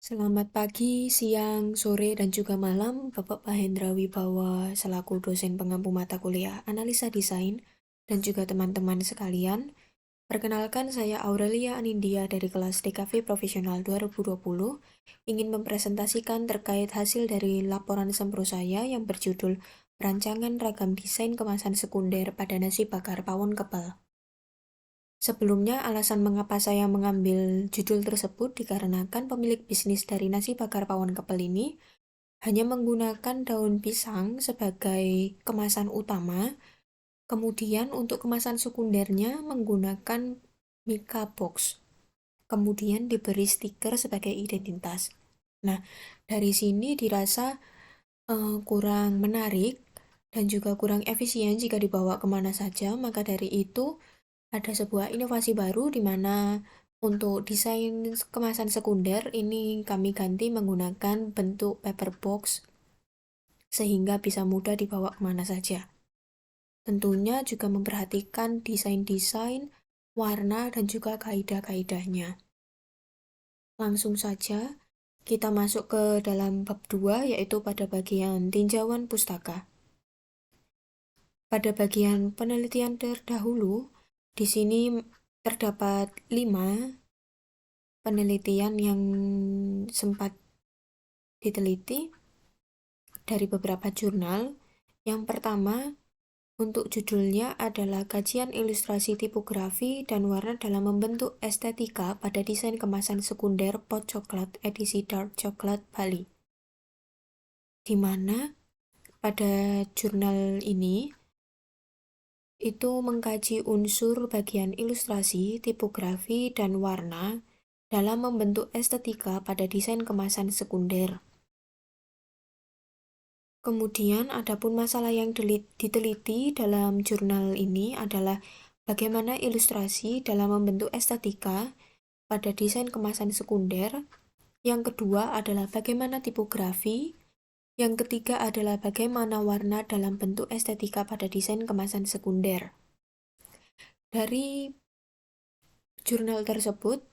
Selamat pagi, siang, sore, dan juga malam, Bapak Mahendra Wibawa selaku dosen pengampu mata kuliah Analisa Desain dan juga teman-teman sekalian. Perkenalkan, saya Aurelia Anindya dari kelas DKV Profesional 2020 ingin mempresentasikan terkait hasil dari laporan sempro saya yang berjudul Perancangan Ragam Desain Kemasan Sekunder pada Nasi Bakar Pawon Kepal. Sebelumnya, alasan mengapa saya mengambil judul tersebut dikarenakan pemilik bisnis dari nasi bakar pawon kepel ini hanya menggunakan daun pisang sebagai kemasan utama, kemudian untuk kemasan sekundernya menggunakan Mika Box, kemudian diberi stiker sebagai identitas. Nah, dari sini dirasa kurang menarik dan juga kurang efisien jika dibawa kemana saja, maka dari itu ada sebuah inovasi baru di mana untuk desain kemasan sekunder ini kami ganti menggunakan bentuk paper box sehingga bisa mudah dibawa kemana saja. Tentunya juga memperhatikan desain-desain, warna, dan juga kaidah-kaidahnya. Langsung saja kita masuk ke dalam bab 2 yaitu pada bagian tinjauan pustaka. Pada bagian penelitian terdahulu, di sini terdapat 5 penelitian yang sempat diteliti dari beberapa jurnal. Yang pertama, untuk judulnya adalah Kajian Ilustrasi Tipografi dan Warna dalam Membentuk Estetika pada Desain Kemasan Sekunder Pot Coklat edisi Dark Coklat Bali. Di mana pada jurnal ini itu mengkaji unsur bagian ilustrasi, tipografi, dan warna dalam membentuk estetika pada desain kemasan sekunder. Kemudian, adapun masalah yang diteliti dalam jurnal ini adalah bagaimana ilustrasi dalam membentuk estetika pada desain kemasan sekunder. Yang kedua adalah bagaimana tipografi. Yang ketiga adalah bagaimana warna dalam bentuk estetika pada desain kemasan sekunder. Dari jurnal tersebut,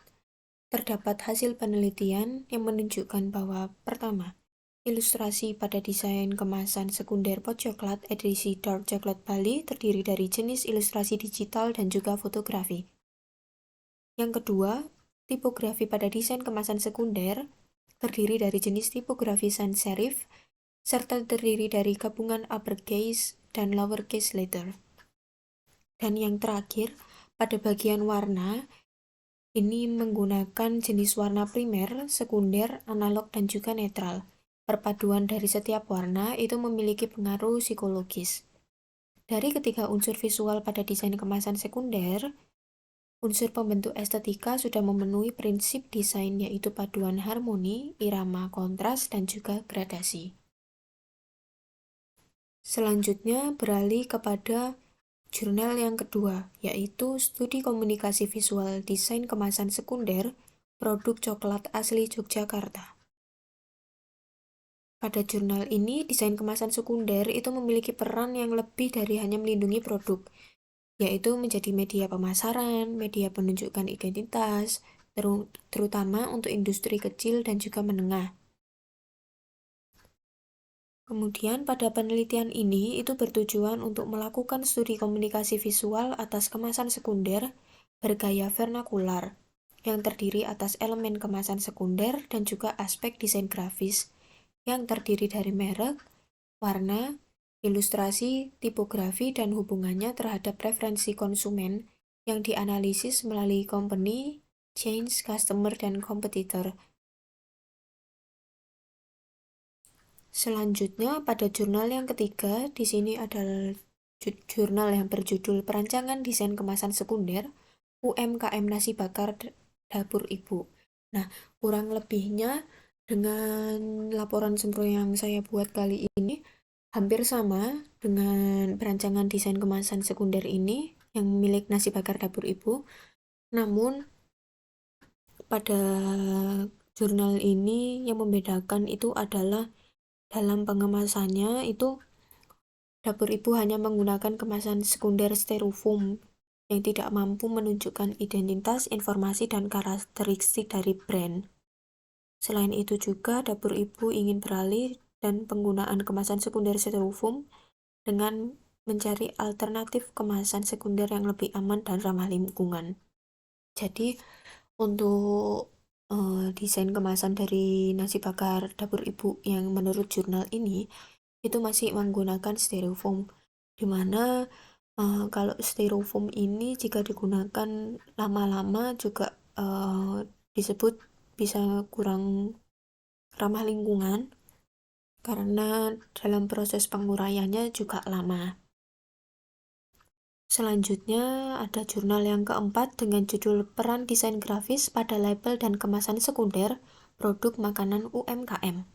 terdapat hasil penelitian yang menunjukkan bahwa pertama, ilustrasi pada desain kemasan sekunder pot coklat edisi Dark Coklat Bali terdiri dari jenis ilustrasi digital dan juga fotografi. Yang kedua, tipografi pada desain kemasan sekunder terdiri dari jenis tipografi sans serif serta terdiri dari gabungan uppercase dan lowercase letter. Dan yang terakhir, pada bagian warna, ini menggunakan jenis warna primer, sekunder, analog, dan juga netral. Perpaduan dari setiap warna itu memiliki pengaruh psikologis. Dari ketiga unsur visual pada desain kemasan sekunder, unsur pembentuk estetika sudah memenuhi prinsip desain yaitu paduan harmoni, irama, kontras, dan juga gradasi. Selanjutnya beralih kepada jurnal yang kedua, yaitu Studi Komunikasi Visual Desain Kemasan Sekunder Produk Coklat Asli Yogyakarta. Pada jurnal ini, desain kemasan sekunder itu memiliki peran yang lebih dari hanya melindungi produk, yaitu menjadi media pemasaran, media penunjukan identitas, terutama untuk industri kecil dan juga menengah. Kemudian pada penelitian ini itu bertujuan untuk melakukan studi komunikasi visual atas kemasan sekunder bergaya vernakular yang terdiri atas elemen kemasan sekunder dan juga aspek desain grafis yang terdiri dari merek, warna, ilustrasi, tipografi, dan hubungannya terhadap preferensi konsumen yang dianalisis melalui company, change, customer, dan kompetitor. Selanjutnya, pada jurnal yang ketiga, di sini adalah jurnal yang berjudul Perancangan Desain Kemasan Sekunder UMKM Nasi Bakar Dapur Ibu. Nah, kurang lebihnya dengan laporan sempro yang saya buat kali ini hampir sama dengan perancangan desain kemasan sekunder ini yang milik Nasi Bakar Dapur Ibu. Namun, pada jurnal ini yang membedakan itu adalah dalam pengemasannya itu Dapur Ibu hanya menggunakan kemasan sekunder styrofoam yang tidak mampu menunjukkan identitas, informasi, dan karakteristik dari brand. Selain itu juga dapur ibu ingin beralih dan penggunaan kemasan sekunder styrofoam dengan mencari alternatif kemasan sekunder yang lebih aman dan ramah lingkungan. Jadi untuk desain kemasan dari nasi bakar dapur ibu yang menurut jurnal ini itu masih menggunakan styrofoam, dimana kalau styrofoam ini jika digunakan lama-lama juga disebut bisa kurang ramah lingkungan karena dalam proses penguraiannya juga lama. Selanjutnya ada jurnal yang keempat dengan judul Peran Desain Grafis pada Label dan Kemasan Sekunder Produk Makanan UMKM.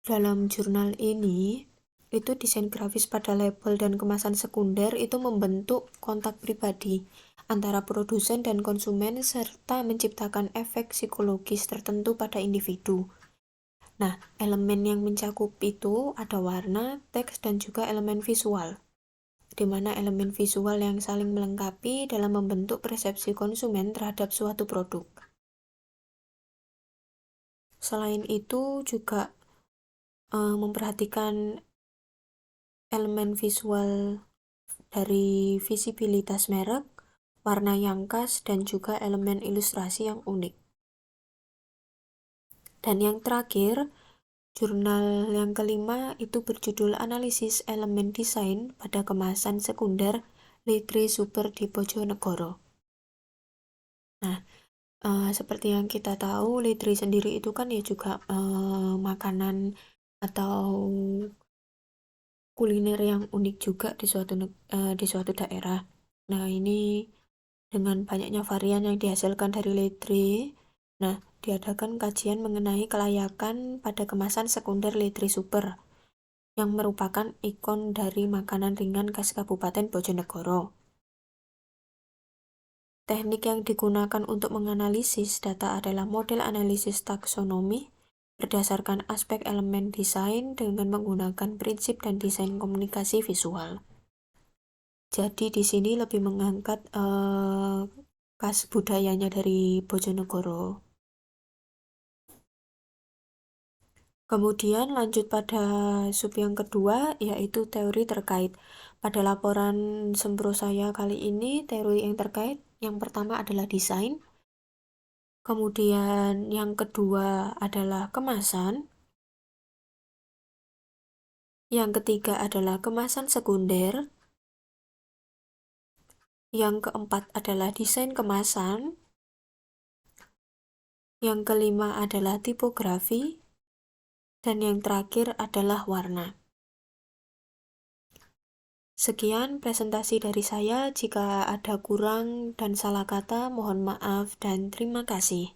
Dalam jurnal ini, itu desain grafis pada label dan kemasan sekunder itu membentuk kontak pribadi antara produsen dan konsumen serta menciptakan efek psikologis tertentu pada individu. Nah, elemen yang mencakup itu ada warna, teks, dan juga elemen visual, di mana elemen visual yang saling melengkapi dalam membentuk persepsi konsumen terhadap suatu produk. Selain itu juga memperhatikan elemen visual dari visibilitas merek, warna yang khas, dan juga elemen ilustrasi yang unik. Dan yang terakhir, jurnal yang kelima itu berjudul Analisis Elemen Desain pada Kemasan Sekunder Litre Super di Bojonegoro. Nah, seperti yang kita tahu, Litre sendiri itu kan ya juga makanan atau kuliner yang unik juga di suatu daerah. Nah, ini dengan banyaknya varian yang dihasilkan dari Litre, nah, diadakan kajian mengenai kelayakan pada kemasan sekunder Litre Super, yang merupakan ikon dari makanan ringan khas Kabupaten Bojonegoro. Teknik yang digunakan untuk menganalisis data adalah model analisis taksonomi berdasarkan aspek elemen desain dengan menggunakan prinsip dan desain komunikasi visual. Jadi di sini lebih mengangkat khas budayanya dari Bojonegoro. Kemudian lanjut pada sub yang kedua, yaitu teori terkait. Pada laporan sempro saya kali ini, teori yang terkait yang pertama adalah desain, kemudian yang kedua adalah kemasan, yang ketiga adalah kemasan sekunder, yang keempat adalah desain kemasan, yang kelima adalah tipografi, dan yang terakhir adalah warna. Sekian presentasi dari saya. Jika ada kurang dan salah kata, mohon maaf dan terima kasih.